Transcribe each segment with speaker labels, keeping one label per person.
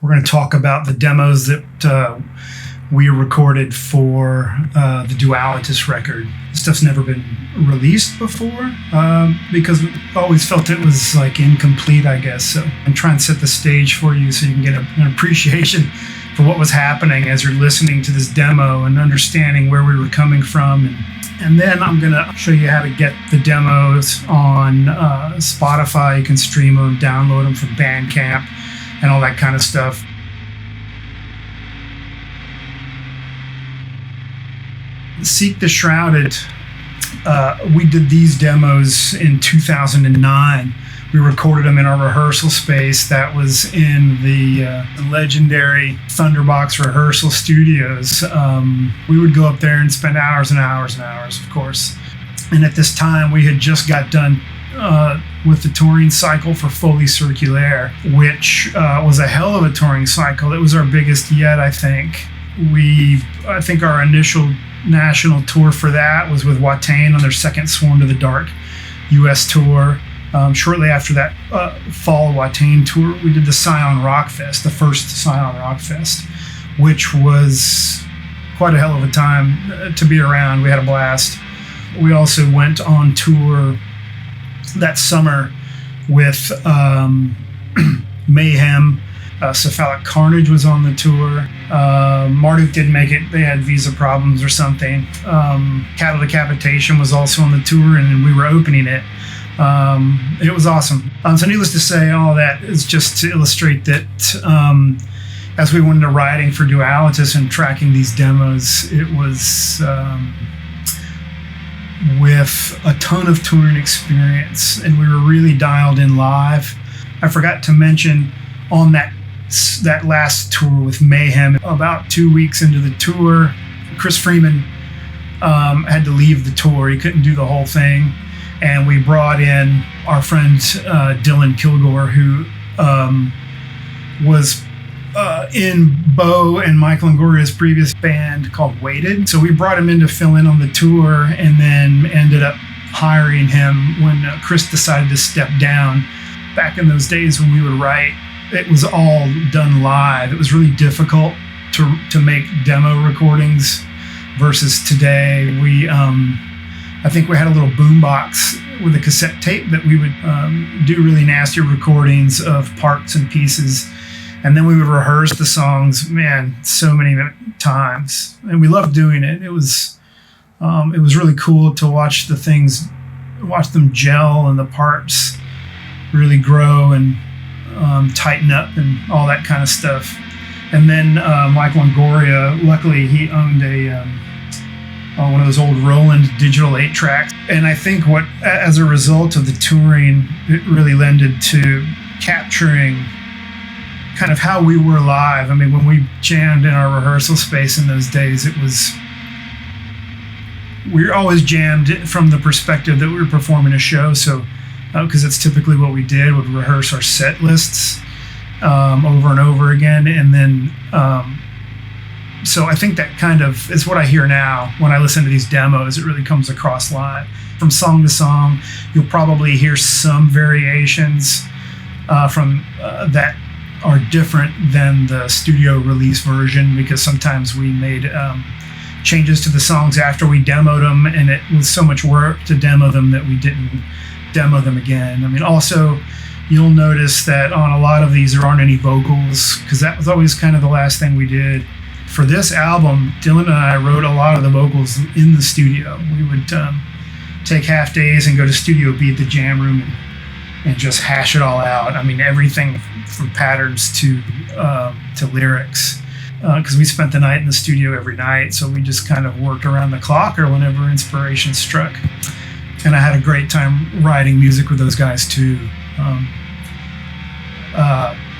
Speaker 1: We're going to talk about the demos that we recorded for the Dualitas record. Stuff's never been released before because we always felt it was like incomplete, I guess. So I'm trying to set the stage for you so you can get an appreciation for what was happening as you're listening to this demo and understanding where we were coming from. And then I'm going to show you how to get the demos on Spotify. You can stream them, download them from Bandcamp, and all that kind of stuff. Seek the Shrouded. We did these demos in 2009. We recorded them in our rehearsal space that was in the legendary Thunderbox rehearsal studios. We would go up there and spend hours and hours and hours, of course. And at this time, we had just got done with the touring cycle for Folie Circulaire, which was a hell of a touring cycle. It was our biggest yet, I think. I think our initial national tour for that was with Watain on their second Sworn to the Dark US tour. Shortly after that fall Watain tour, we did the Scion Rock Fest, the first Scion Rock Fest, which was quite a hell of a time to be around. We had a blast. We also went on tour that summer with Mayhem. Cephalic Carnage was on the tour. Marduk didn't make it. They had visa problems or something. Cattle Decapitation was also on the tour, and we were opening it. It was awesome. So needless to say, all that is just to illustrate that as we went into writing for Dualitas and tracking these demos, it was with a ton of touring experience, and we were really dialed in live. I forgot to mention on that last tour with Mayhem, about 2 weeks into the tour, Chris Freeman had to leave the tour. He couldn't do the whole thing. And we brought in our friend Dylan Kilgore, who was in Bo and Michael Angoria's previous band called Withered. So we brought him in to fill in on the tour, and then ended up hiring him when Chris decided to step down. Back in those days when we would write, it was all done live. It was really difficult to make demo recordings versus today. I think we had a little boombox with a cassette tape that we would do really nasty recordings of parts and pieces. And then we would rehearse the songs, man, so many times. And we loved doing it. It was really cool to watch them gel and the parts really grow and tighten up and all that kind of stuff. And then Michael Angoria, luckily he owned one of those old Roland digital 8-tracks. And I think as a result of the touring, it really lended to capturing kind of how we were live. I mean, when we jammed in our rehearsal space in those days, we were always jammed from the perspective that we were performing a show. So, because that's typically what we did, would rehearse our set lists over and over again. And then, so I think that kind of is what I hear now when I listen to these demos. It really comes across live. From song to song, you'll probably hear some variations from that are different than the studio release version, because sometimes we made changes to the songs after we demoed them, and it was so much work to demo them that we didn't demo them again. I mean, also, you'll notice that on a lot of these there aren't any vocals, because that was always kind of the last thing we did. For this album, Dylan and I wrote a lot of the vocals in the studio. We would take half days and go to Studio B at the jam room and just hash it all out. I mean, everything from patterns to lyrics, because we spent the night in the studio every night, so we just kind of worked around the clock or whenever inspiration struck. And I had a great time writing music with those guys too.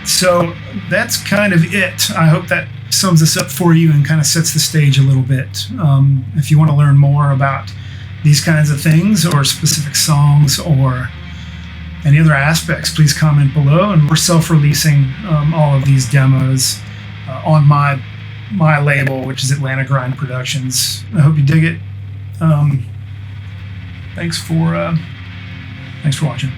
Speaker 1: So that's kind of it. I hope that sums this up for you and kind of sets the stage a little bit. If you want to learn more about these kinds of things or specific songs or any other aspects, please comment below. And we're self-releasing all of these demos on my label, which is Atlanta Grind Productions. I hope you dig it. Thanks for watching.